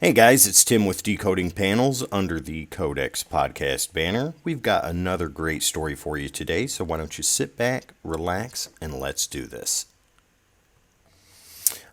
Hey guys, it's Tim with Decoding Panels under the Codex podcast banner. We've got another great story for you today, so why don't you sit back, relax, and let's do this.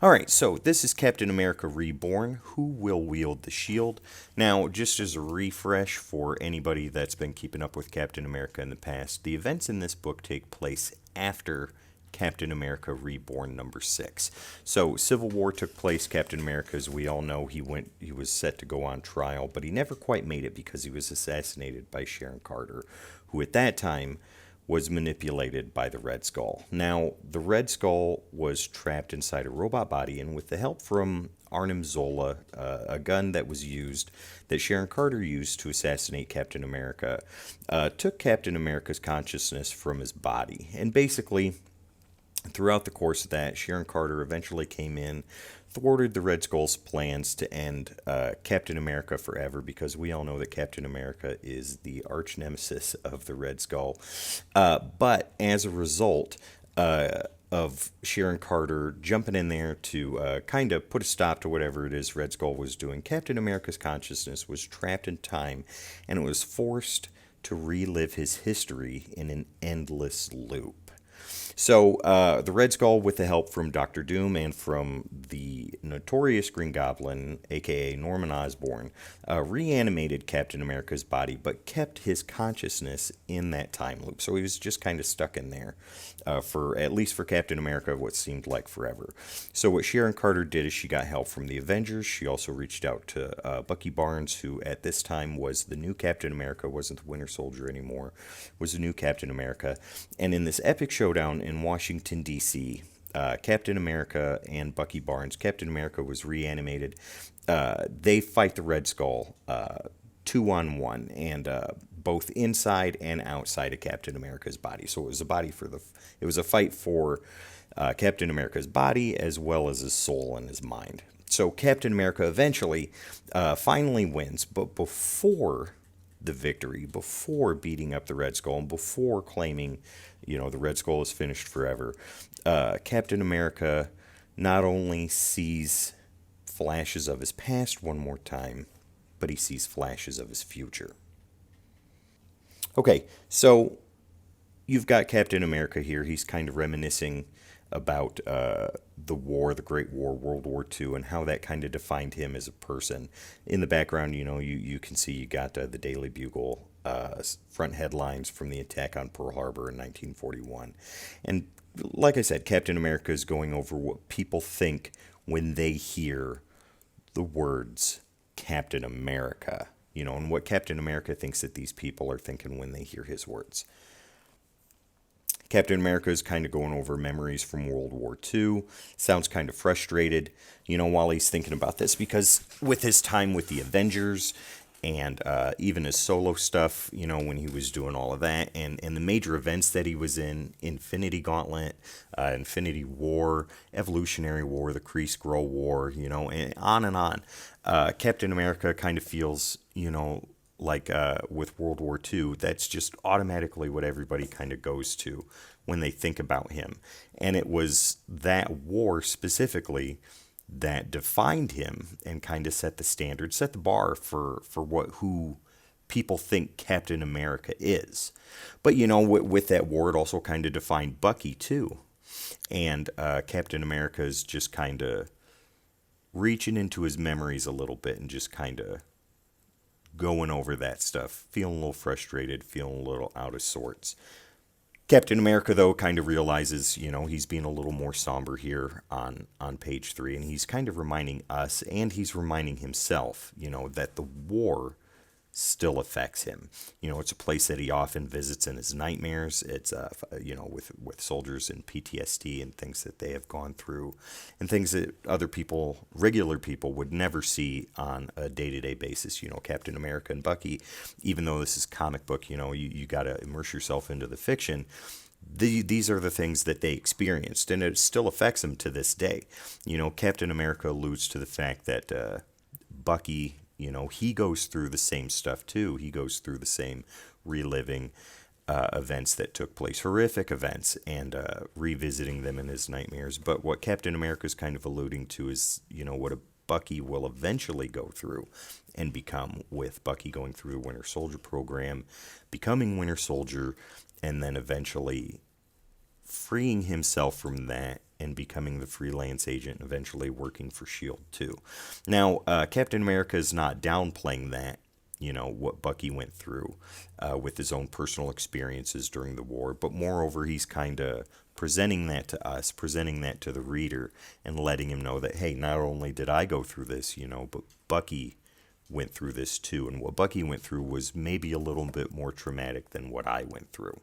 Alright, so this is Captain America Reborn, Who Will Wield the Shield. Now, just as a refresh for anybody that's been keeping up with Captain America in the past, the events in this book take place after Captain America Reborn number 6. So Civil War took place. Captain America, as we all know, he was set to go on trial, but he never quite made it because he was assassinated by Sharon Carter, who at that time was manipulated by the Red Skull. Now, the Red Skull was trapped inside a robot body, and with the help from Arnim Zola, a gun that was used, that Sharon Carter used to assassinate Captain America, took Captain America's consciousness from his body. And basically, throughout the course of that, Sharon Carter eventually came in, thwarted the Red Skull's plans to end Captain America forever, because we all know that Captain America is the arch nemesis of the Red Skull. But as a result of Sharon Carter jumping in there to kind of put a stop to whatever it is Red Skull was doing, Captain America's consciousness was trapped in time, and it was forced to relive his history in an endless loop. So the Red Skull, with the help from Doctor Doom and from the notorious Green Goblin, a.k.a. Norman Osborn, reanimated Captain America's body, but kept his consciousness in that time loop. So he was just kind of stuck in there for, at least for Captain America, what seemed like forever. So what Sharon Carter did is she got help from the Avengers. She also reached out to Bucky Barnes, who at this time was the new Captain America, wasn't the Winter Soldier anymore, was the new Captain America. And in this epic showdown in Washington, D.C., Captain America and Bucky Barnes, Captain America was reanimated. They fight the Red Skull 2-on-1, and both inside and outside of Captain America's body. So it was a fight for Captain America's body as well as his soul and his mind. So Captain America eventually finally wins, but before the victory, before beating up the Red Skull, and before claiming, the Red Skull is finished forever, Captain America not only sees flashes of his past one more time, but he sees flashes of his future. Okay, so you've got Captain America here. He's kind of reminiscing about the war, the Great War, World War II, and how that kind of defined him as a person. In the background, you can see you got the Daily Bugle front headlines from the attack on Pearl Harbor in 1941. And like I said, Captain America is going over what people think when they hear the words Captain America, and what Captain America thinks that these people are thinking when they hear his words. Captain America is kind of going over memories from World War II. Sounds kind of frustrated, while he's thinking about this, because with his time with the Avengers and even his solo stuff, when he was doing all of that, and the major events that he was in, Infinity Gauntlet, Infinity War, Evolutionary War, the Kree-Skrull War, and on. Captain America kind of feels, like with World War II, that's just automatically what everybody kind of goes to when they think about him. And it was that war specifically that defined him and kind of set the standard, set the bar for who people think Captain America is. But, with that war, it also kind of defined Bucky, too. And Captain America is just kind of reaching into his memories a little bit and just kind of going over that stuff, feeling a little frustrated, feeling a little out of sorts. Captain America, though, kind of realizes, he's being a little more somber here on page 3, and he's kind of reminding us, and he's reminding himself, that the war still affects him. It's a place that he often visits in his nightmares. It's, with soldiers and PTSD and things that they have gone through and things that other people, regular people, would never see on a day-to-day basis. Captain America and Bucky, even though this is comic book, you got to immerse yourself into the fiction. These are the things that they experienced, and it still affects them to this day. Captain America alludes to the fact that Bucky, he goes through the same stuff too. He goes through the same reliving events that took place, horrific events, and revisiting them in his nightmares. But what Captain America is kind of alluding to is, what a Bucky will eventually go through and become, with Bucky going through the Winter Soldier program, becoming Winter Soldier, and then eventually freeing himself from that and becoming the freelance agent, and eventually working for S.H.I.E.L.D. too. Now, Captain America is not downplaying that, what Bucky went through with his own personal experiences during the war, but moreover, he's kind of presenting that to us, presenting that to the reader, and letting him know that, hey, not only did I go through this, but Bucky went through this too, and what Bucky went through was maybe a little bit more traumatic than what I went through.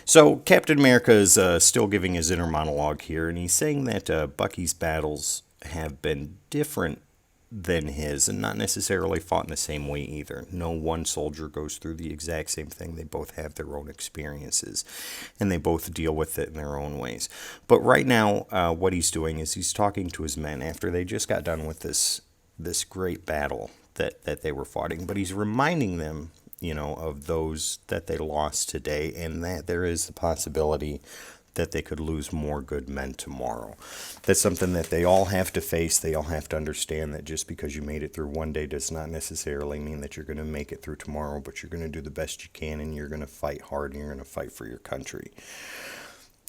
So Captain America is still giving his inner monologue here, and he's saying that Bucky's battles have been different than his, and not necessarily fought in the same way either. No one soldier goes through the exact same thing. They both have their own experiences, and they both deal with it in their own ways. But right now, what he's doing is he's talking to his men after they just got done with this great battle that they were fighting, but he's reminding them, of those that they lost today, and that there is the possibility that they could lose more good men tomorrow. That's something that they all have to face. They all have to understand that just because you made it through one day does not necessarily mean that you're going to make it through tomorrow, but you're going to do the best you can, and you're going to fight hard, and you're going to fight for your country.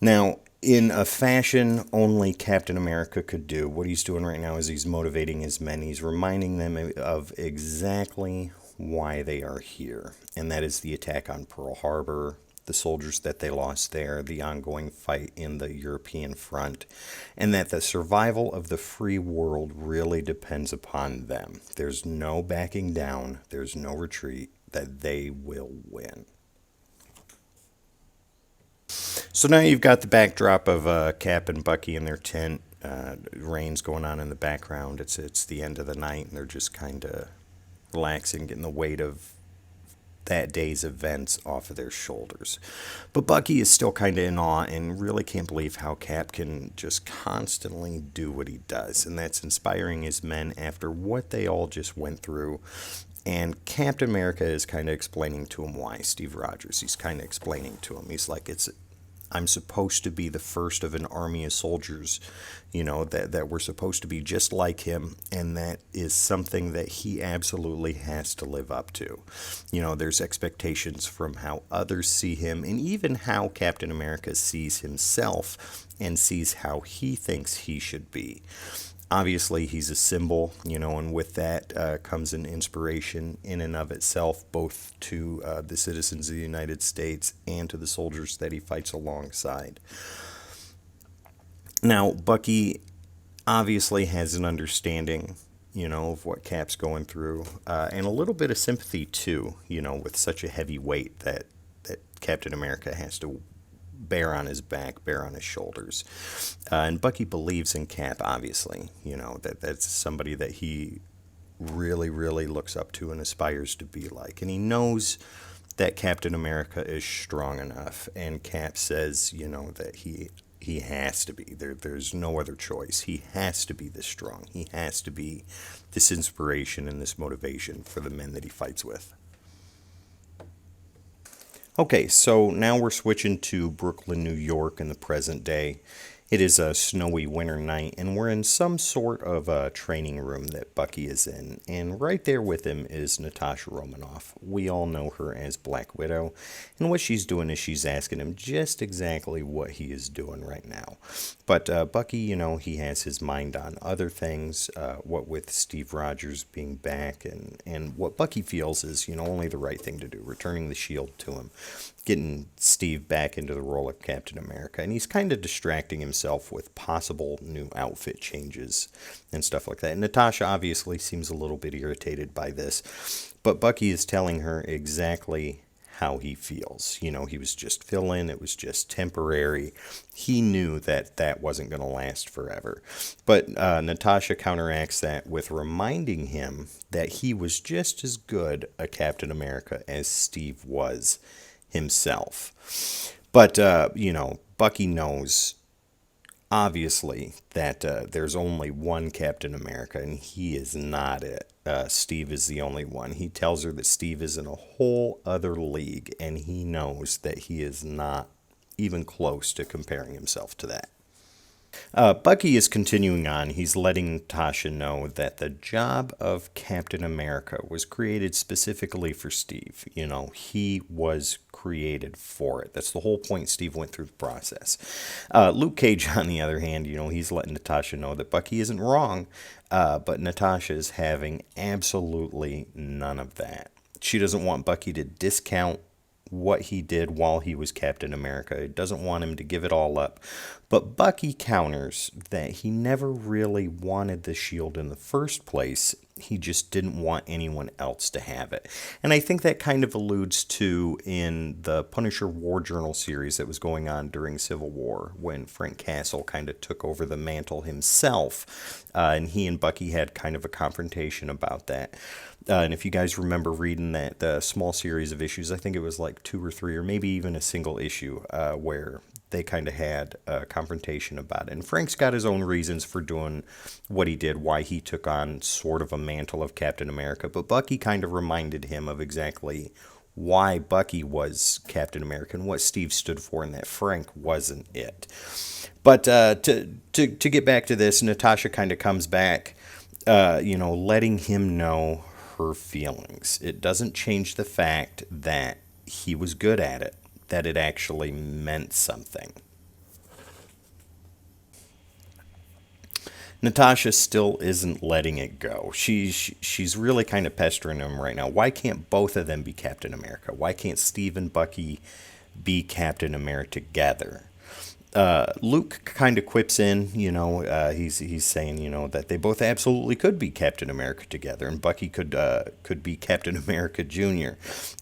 Now, in a fashion only Captain America could do, what he's doing right now is he's motivating his men. He's reminding them of exactly why they are here, and that is the attack on Pearl Harbor, the soldiers that they lost there, the ongoing fight in the European front, and that the survival of the free world really depends upon them. There's no backing down, there's no retreat, that they will win. So now you've got the backdrop of Cap and Bucky in their tent. Rain's going on in the background. It's the end of the night, and they're just kind of relaxing, getting the weight of that day's events off of their shoulders. But Bucky is still kind of in awe and really can't believe how Cap can just constantly do what he does, and that's inspiring his men after what they all just went through. And Captain America is kind of explaining to him why. Steve Rogers, he's kind of explaining to him. He's like, I'm supposed to be the first of an army of soldiers, that we're supposed to be just like him, and that is something that he absolutely has to live up to. There's expectations from how others see him, and even how Captain America sees himself and sees how he thinks he should be. Obviously, he's a symbol, and with that comes an inspiration in and of itself, both to the citizens of the United States and to the soldiers that he fights alongside. Now, Bucky obviously has an understanding, of what Cap's going through, and a little bit of sympathy, too, with such a heavy weight that Captain America has to bear on his back, bear on his shoulders. And Bucky believes in Cap, obviously, that's somebody that he really, really looks up to and aspires to be like. And he knows that Captain America is strong enough. And Cap says, that he has to be. There's no other choice. He has to be this strong. He has to be this inspiration and this motivation for the men that he fights with. Okay, so now we're switching to Brooklyn, New York in the present day. It is a snowy winter night, and we're in some sort of a training room that Bucky is in. And right there with him is Natasha Romanoff. We all know her as Black Widow. And what she's doing is she's asking him just exactly what he is doing right now. But Bucky, he has his mind on other things, what with Steve Rogers being back, and what Bucky feels is, only the right thing to do, returning the shield to him, getting Steve back into the role of Captain America. And he's kind of distracting himself with possible new outfit changes and stuff like that. And Natasha obviously seems a little bit irritated by this, but Bucky is telling her exactly how he feels. He was just fill-in, it was just temporary. He knew that wasn't going to last forever. But Natasha counteracts that with reminding him that he was just as good a Captain America as Steve was himself. But, Bucky knows, obviously, that there's only one Captain America, and he is not it. Steve is the only one. He tells her that Steve is in a whole other league, and he knows that he is not even close to comparing himself to that. Bucky is continuing on. He's letting Natasha know that the job of Captain America was created specifically for Steve. He was created for it. That's the whole point. Steve went through the process. Luke Cage, on the other hand, he's letting Natasha know that Bucky isn't wrong, but Natasha is having absolutely none of that. She doesn't want Bucky to discount what he did while he was Captain America. He doesn't want him to give it all up. But Bucky counters that he never really wanted the shield in the first place. He just didn't want anyone else to have it. And I think that kind of alludes to in the Punisher War Journal series that was going on during Civil War, when Frank Castle kind of took over the mantle himself. And he and Bucky had kind of a confrontation about that. And if you guys remember reading that small series of issues, I think it was like 2 or 3, or maybe even a single issue, where they kind of had a confrontation about it. And Frank's got his own reasons for doing what he did, why he took on sort of a mantle of Captain America. But Bucky kind of reminded him of exactly why Bucky was Captain America and what Steve stood for, and that Frank wasn't it. But to get back to this, Natasha kind of comes back, letting him know her feelings. It doesn't change the fact that he was good at it, that it actually meant something. Natasha still isn't letting it go. She's really kind of pestering him right now. Why can't both of them be Captain America? Why can't Steve and Bucky be Captain America together? Luke kind of quips in, he's saying, that they both absolutely could be Captain America together, and Bucky could be Captain America Jr.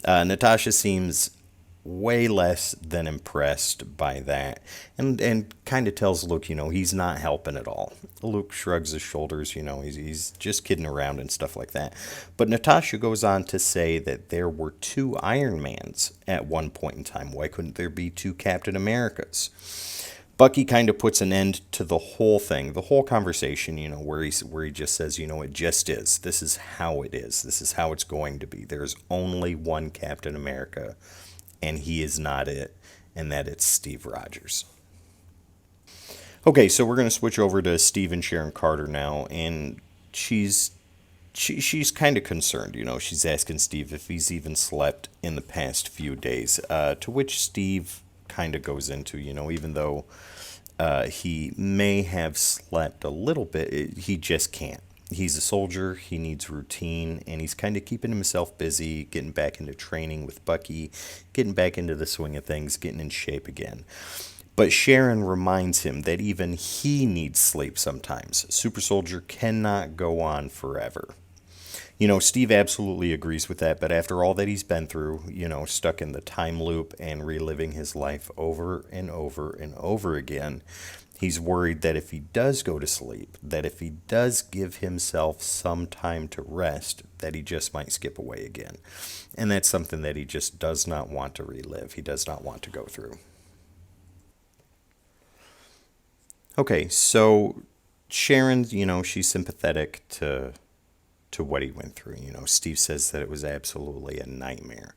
Natasha seems way less than impressed by that, and kind of tells Luke, he's not helping at all. Luke shrugs his shoulders, he's just kidding around and stuff like that. But Natasha goes on to say that there were 2 Iron Mans at one point in time. Why couldn't there be 2 Captain Americas? Bucky kind of puts an end to the whole thing, the whole conversation, where he just says, it just is. This is how it is. This is how it's going to be. There's only one Captain America, and he is not it, and that it's Steve Rogers. Okay, so we're going to switch over to Steve and Sharon Carter now, and she's kind of concerned. She's asking Steve if he's even slept in the past few days, to which Steve kind of goes into, even though he may have slept a little bit, he just can't. He's a soldier, he needs routine, and he's kind of keeping himself busy, getting back into training with Bucky, getting back into the swing of things, getting in shape again. But Sharon reminds him that even he needs sleep sometimes. Super soldier cannot go on forever. Steve absolutely agrees with that, but after all that he's been through, stuck in the time loop and reliving his life over and over and over again, he's worried that if he does go to sleep, that if he does give himself some time to rest, that he just might skip away again. And that's something that he just does not want to relive. He does not want to go through. Okay, so Sharon, she's sympathetic to what he went through. Steve says that it was absolutely a nightmare.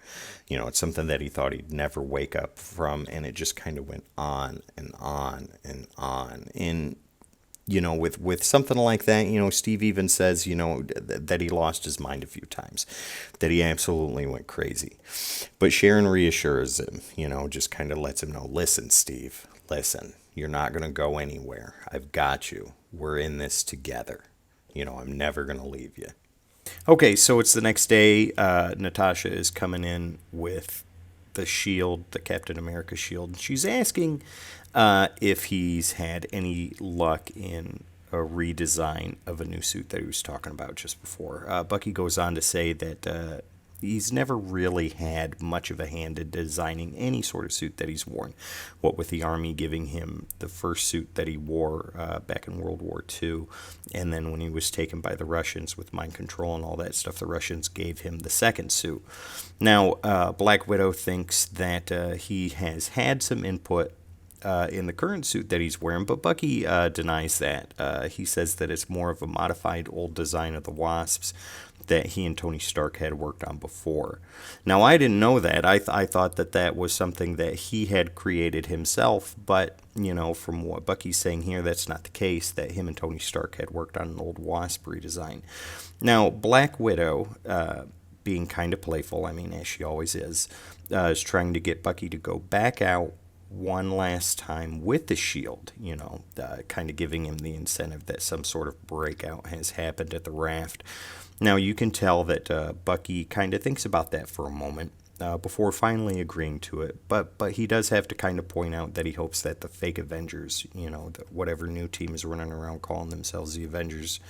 It's something that he thought he'd never wake up from, and it just kind of went on and on and on. And, with something like that, Steve even says, that he lost his mind a few times, that he absolutely went crazy. But Sharon reassures him, just kind of lets him know, listen, Steve, listen, you're not going to go anywhere. I've got you. We're in this together. I'm never going to leave you. Okay, so it's the next day. Natasha is coming in with the shield, the Captain America shield. She's asking if he's had any luck in a redesign of a new suit that he was talking about just before. Bucky goes on to say that he's never really had much of a hand in designing any sort of suit that he's worn. What with the Army giving him the first suit that he wore back in World War II, and then when he was taken by the Russians with mind control and all that stuff, the Russians gave him the second suit. Now, Black Widow thinks that he has had some input in the current suit that he's wearing, but Bucky denies that. He says that it's more of a modified old design of the Wasps, that he and Tony Stark had worked on before. Now, I didn't know that. I thought that that was something that he had created himself, but, from what Bucky's saying here, that's not the case, that him and Tony Stark had worked on an old Wasp redesign. Now, Black Widow, being kind of playful, as she always is trying to get Bucky to go back out one last time with the shield, kind of giving him the incentive that some sort of breakout has happened at the raft. Now, you can tell that Bucky kind of thinks about that for a moment before finally agreeing to it, but he does have to kind of point out that he hopes that the fake Avengers, whatever new team is running around calling themselves the Avengers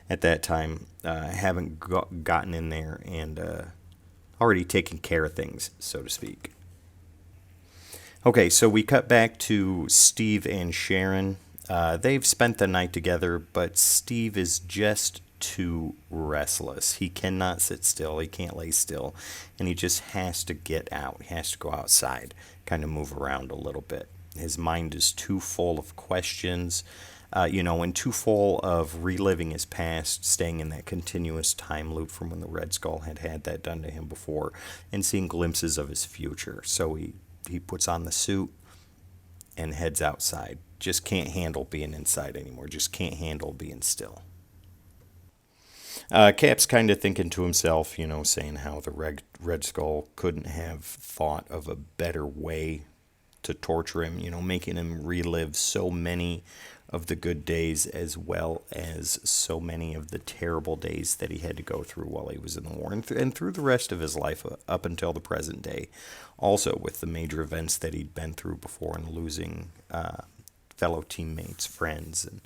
at that time, haven't gotten in there and already taken care of things, so to speak. Okay, so we cut back to Steve and Sharon. They've spent the night together, but Steve is just too restless. He cannot sit still. He can't lay still. And he just has to get out. He has to go outside, kind of move around a little bit. His mind is too full of questions, and too full of reliving his past, staying in that continuous time loop from when the Red Skull had that done to him before, and seeing glimpses of his future. So he puts on the suit and heads outside. Just can't handle being inside anymore. Just can't handle being still. Cap's kind of thinking to himself, saying how the Red Skull couldn't have thought of a better way to torture him, making him relive so many of the good days as well as so many of the terrible days that he had to go through while he was in the war and through the rest of his life up until the present day. Also with the major events that he'd been through before and losing fellow teammates, friends, and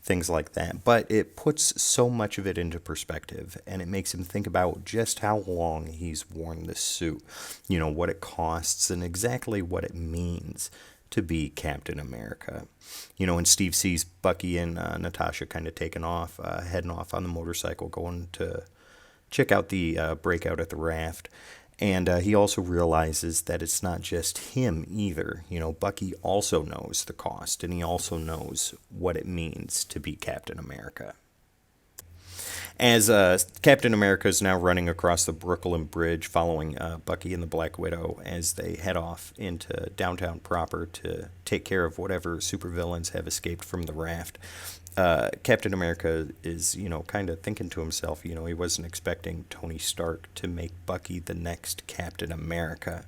things like that. But it puts so much of it into perspective, and it makes him think about just how long he's worn this suit, what it costs and exactly what it means to be Captain America. And Steve sees Bucky and Natasha kind of taking off, heading off on the motorcycle, going to check out the breakout at the raft. And he also realizes that it's not just him either. Bucky also knows the cost, and he also knows what it means to be Captain America. As Captain America is now running across the Brooklyn Bridge, following Bucky and the Black Widow as they head off into downtown proper to take care of whatever supervillains have escaped from the raft, Captain America is, kind of thinking to himself, he wasn't expecting Tony Stark to make Bucky the next Captain America.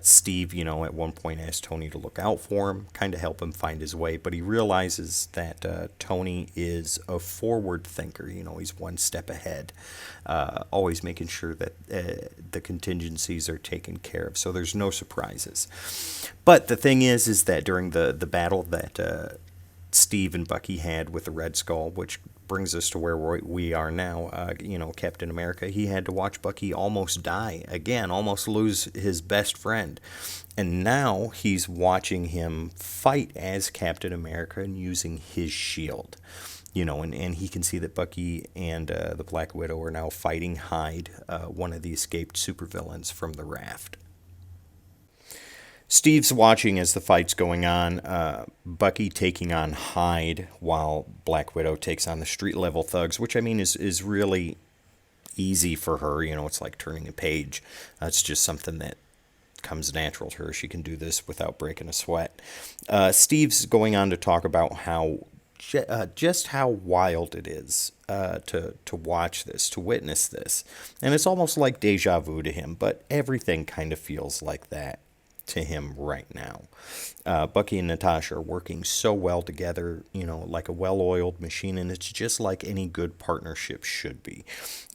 Steve, at one point asked Tony to look out for him, kind of help him find his way, but he realizes that Tony is a forward thinker. He's one step ahead, always making sure that the contingencies are taken care of, so there's no surprises. But the thing is that during the battle that Steve and Bucky had with the Red Skull, which brings us to where we are now, Captain America, he had to watch Bucky almost die again, almost lose his best friend. And now he's watching him fight as Captain America and using his shield. And he can see that Bucky and the Black Widow are now fighting Hyde, one of the escaped supervillains from the raft. Steve's watching as the fight's going on, Bucky taking on Hyde while Black Widow takes on the street-level thugs, which, is really easy for her. It's like turning a page. It's just something that comes natural to her. She can do this without breaking a sweat. Steve's going on to talk about how just how wild it is to watch this, to witness this. And it's almost like deja vu to him, but everything kind of feels like that to him right now. Bucky and Natasha are working so well together, like a well-oiled machine, and it's just like any good partnership should be.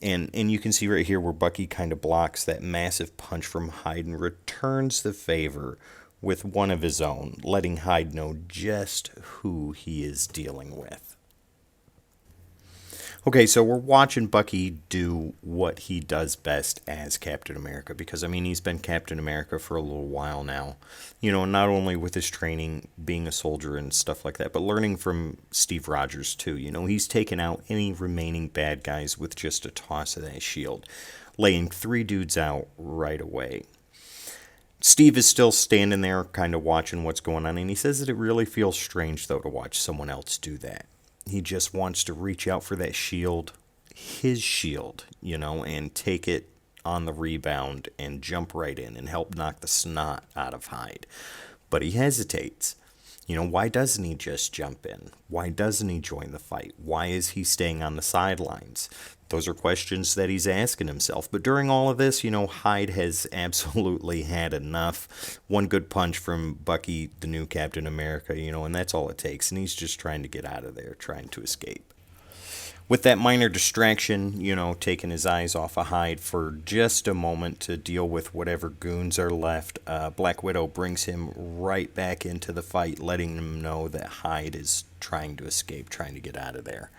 And you can see right here where Bucky kind of blocks that massive punch from Hyde and returns the favor with one of his own, letting Hyde know just who he is dealing with. Okay, so we're watching Bucky do what he does best as Captain America, because, he's been Captain America for a little while now. Not only with his training, being a soldier and stuff like that, but learning from Steve Rogers, too. He's taken out any remaining bad guys with just a toss of that shield, laying 3 dudes out right away. Steve is still standing there kind of watching what's going on, and he says that it really feels strange, though, to watch someone else do that. He just wants to reach out for that shield. his shield, and take it on the rebound and jump right in and help knock the snot out of Hyde. But he hesitates. Why doesn't he just jump in? Why doesn't he join the fight? Why is he staying on the sidelines? Those are questions that he's asking himself. But during all of this, Hyde has absolutely had enough. One good punch from Bucky, the new Captain America, and that's all it takes. And he's just trying to get out of there, trying to escape. With that minor distraction, taking his eyes off of Hyde for just a moment to deal with whatever goons are left, Black Widow brings him right back into the fight, letting him know that Hyde is trying to escape, trying to get out of there.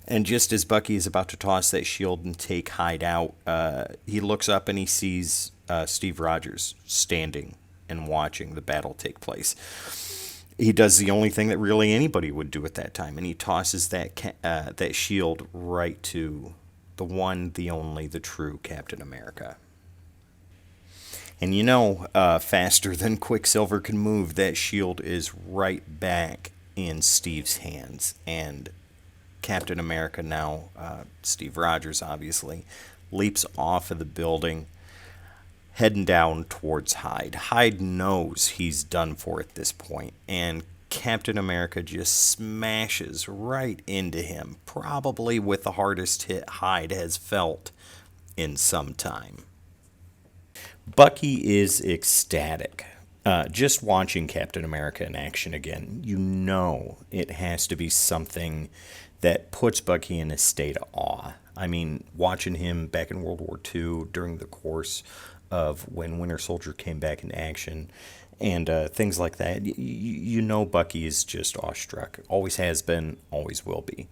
And just as Bucky is about to toss that shield and take Hyde out, he looks up and he sees Steve Rogers standing and watching the battle take place. He does the only thing that really anybody would do at that time, and he tosses that shield right to the one, the only, the true Captain America. And faster than Quicksilver can move, that shield is right back in Steve's hands. And Captain America now, Steve Rogers obviously, leaps off of the building, heading down towards Hyde. Hyde knows he's done for at this point, and Captain America just smashes right into him, probably with the hardest hit Hyde has felt in some time. Bucky is ecstatic. Just watching Captain America in action again, it has to be something that puts Bucky in a state of awe. I mean, watching him back in World War II during the course of when Winter Soldier came back into action and things like that, Bucky is just awestruck. Always has been, always will be.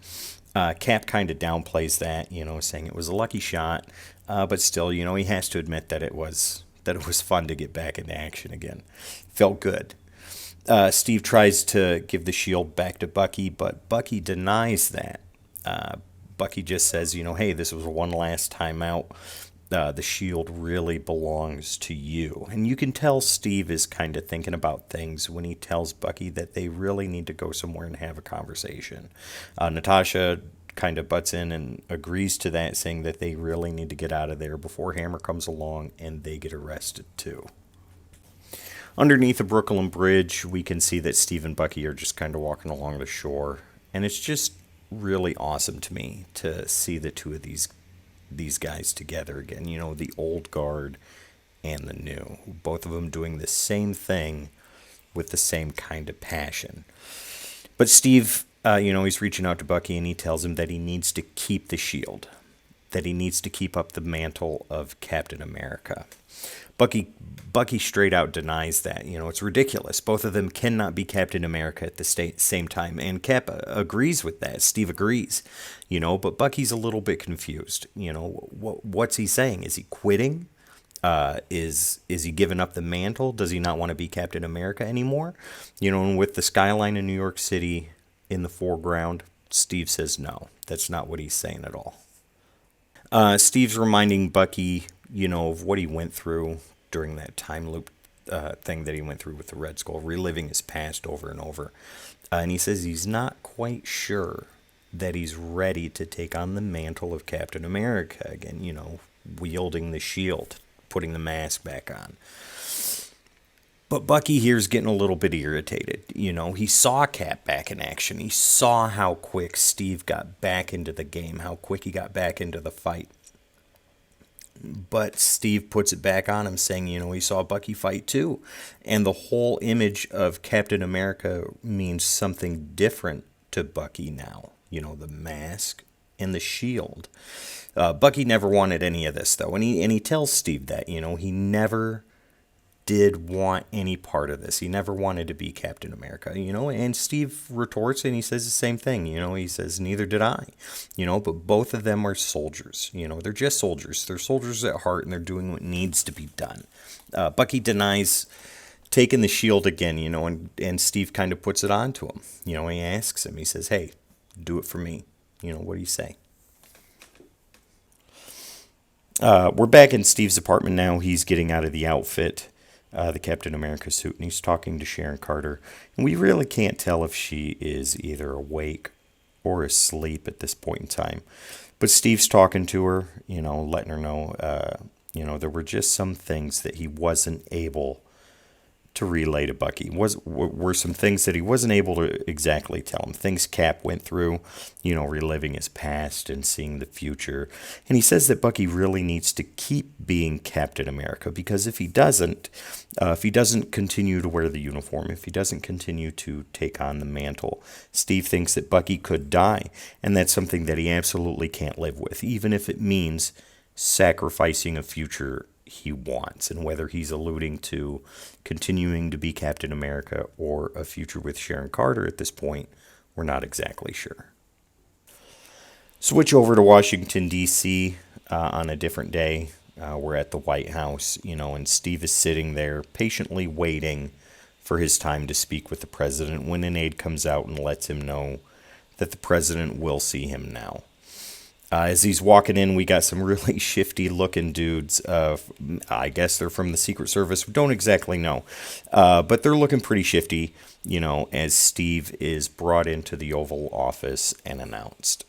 Cap kind of downplays that, saying it was a lucky shot, but still, he has to admit that it was fun to get back into action again. Felt good. Steve tries to give the shield back to Bucky, but Bucky denies that. Bucky just says, hey, this was one last time out. The shield really belongs to you. And you can tell Steve is kind of thinking about things when he tells Bucky that they really need to go somewhere and have a conversation. Natasha kind of butts in and agrees to that, saying that they really need to get out of there before Hammer comes along and they get arrested too. Underneath the Brooklyn Bridge, we can see that Steve and Bucky are just kind of walking along the shore. And it's just really awesome to me to see the two of these guys together again. The old guard and the new. Both of them doing the same thing with the same kind of passion. But Steve, he's reaching out to Bucky and he tells him that he needs to keep the shield. That he needs to keep up the mantle of Captain America. Bucky straight out denies that. It's ridiculous. Both of them cannot be Captain America at the same time. And Cap agrees with that. Steve agrees. But Bucky's a little bit confused. What's he saying? Is he quitting? Is he giving up the mantle? Does he not want to be Captain America anymore? And with the skyline of New York City in the foreground, Steve says no. That's not what he's saying at all. Steve's reminding Bucky, of what he went through during that time loop thing that he went through with the Red Skull, reliving his past over and over. And he says he's not quite sure that he's ready to take on the mantle of Captain America again, wielding the shield, putting the mask back on. But Bucky here's getting a little bit irritated. He saw Cap back in action. He saw how quick Steve got back into the game, how quick he got back into the fight. But Steve puts it back on him, saying, he saw Bucky fight too. And the whole image of Captain America means something different to Bucky now. The mask and the shield. Bucky never wanted any of this, though. And he tells Steve that, he never did want any part of this. He never wanted to be Captain America, and Steve retorts and he says the same thing. He says, neither did I, but both of them are soldiers. They're just soldiers. They're soldiers at heart and they're doing what needs to be done. Bucky denies taking the shield again, and Steve kind of puts it on to him. He asks him, he says, hey, do it for me. What do you say? We're back in Steve's apartment now. He's getting out of the outfit. The Captain America suit, and he's talking to Sharon Carter. And we really can't tell if she is either awake or asleep at this point in time. But Steve's talking to her, letting her know, there were just some things that he wasn't able to relay to Bucky. Were some things that he wasn't able to exactly tell him. Things Cap went through, reliving his past and seeing the future. And he says that Bucky really needs to keep being Captain America, because if he doesn't continue to wear the uniform, if he doesn't continue to take on the mantle, Steve thinks that Bucky could die, and that's something that he absolutely can't live with, even if it means sacrificing a future he wants. And whether he's alluding to continuing to be Captain America or a future with Sharon Carter at this point, we're not exactly sure. Switch over to Washington, D.C. On a different day. We're at the White House, and Steve is sitting there patiently waiting for his time to speak with the president when an aide comes out and lets him know that the president will see him now. As he's walking in, we got some really shifty-looking dudes. I guess they're from the Secret Service. We don't exactly know. But they're looking pretty shifty, as Steve is brought into the Oval Office and announced.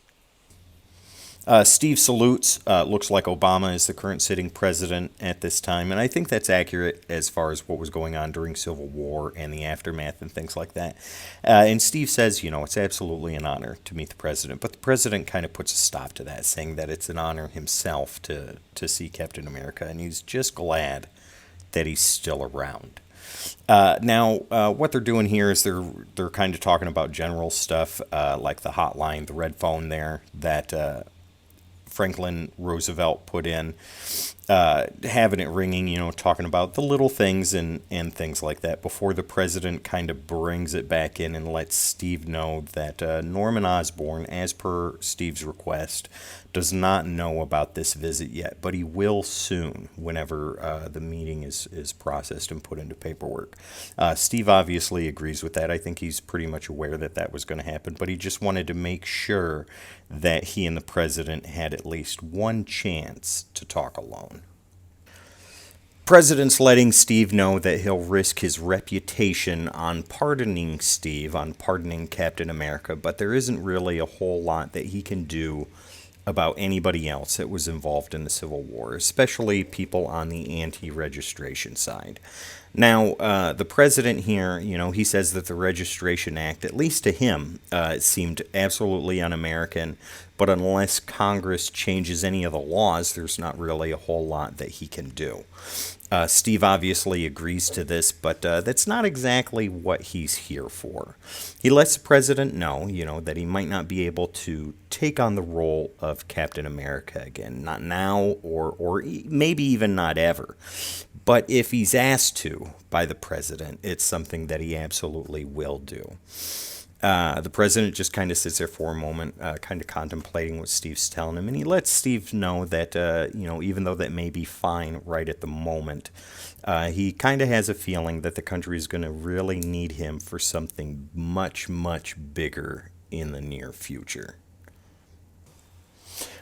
Steve salutes. Looks like Obama is the current sitting president at this time. And I think that's accurate as far as what was going on during Civil War and the aftermath and things like that. And Steve says, it's absolutely an honor to meet the president. But the president kind of puts a stop to that, saying that it's an honor himself to see Captain America. And he's just glad that he's still around. Now, what they're doing here is they're kind of talking about general stuff, like the hotline, the red phone there that Franklin Roosevelt put in, having it ringing, talking about the little things and things like that, before the president kind of brings it back in and lets Steve know that Norman Osborn, as per Steve's request, does not know about this visit yet, but he will soon whenever the meeting is processed and put into paperwork. Steve obviously agrees with that. I think he's pretty much aware that was going to happen, but he just wanted to make sure that he and the president had at least one chance to talk alone. President's letting Steve know that he'll risk his reputation on pardoning Steve, on pardoning Captain America, but there isn't really a whole lot that he can do about anybody else that was involved in the Civil War, especially people on the anti-registration side. Now, the president here, he says that the Registration Act, at least to him, seemed absolutely un-American, but unless Congress changes any of the laws, there's not really a whole lot that he can do. Steve obviously agrees to this, but that's not exactly what he's here for. He lets the president know, that he might not be able to take on the role of Captain America again. Not now, or maybe even not ever. But if he's asked to by the president, it's something that he absolutely will do. The president just kind of sits there for a moment, kind of contemplating what Steve's telling him, and he lets Steve know that, even though that may be fine right at the moment, he kind of has a feeling that the country is going to really need him for something much, much bigger in the near future.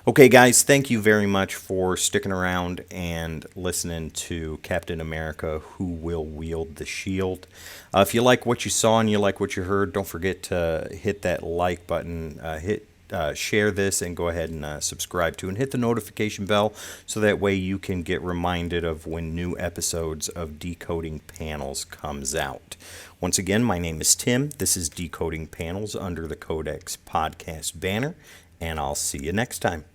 Okay, guys, thank you very much for sticking around and listening to Captain America, Who Will Wield the Shield. If you like what you saw and you like what you heard, don't forget to hit that like button, share this, and go ahead and subscribe to, and hit the notification bell so that way you can get reminded of when new episodes of Decoding Panels comes out. Once again, my name is Tim. This is Decoding Panels under the Codex Podcast banner, and I'll see you next time.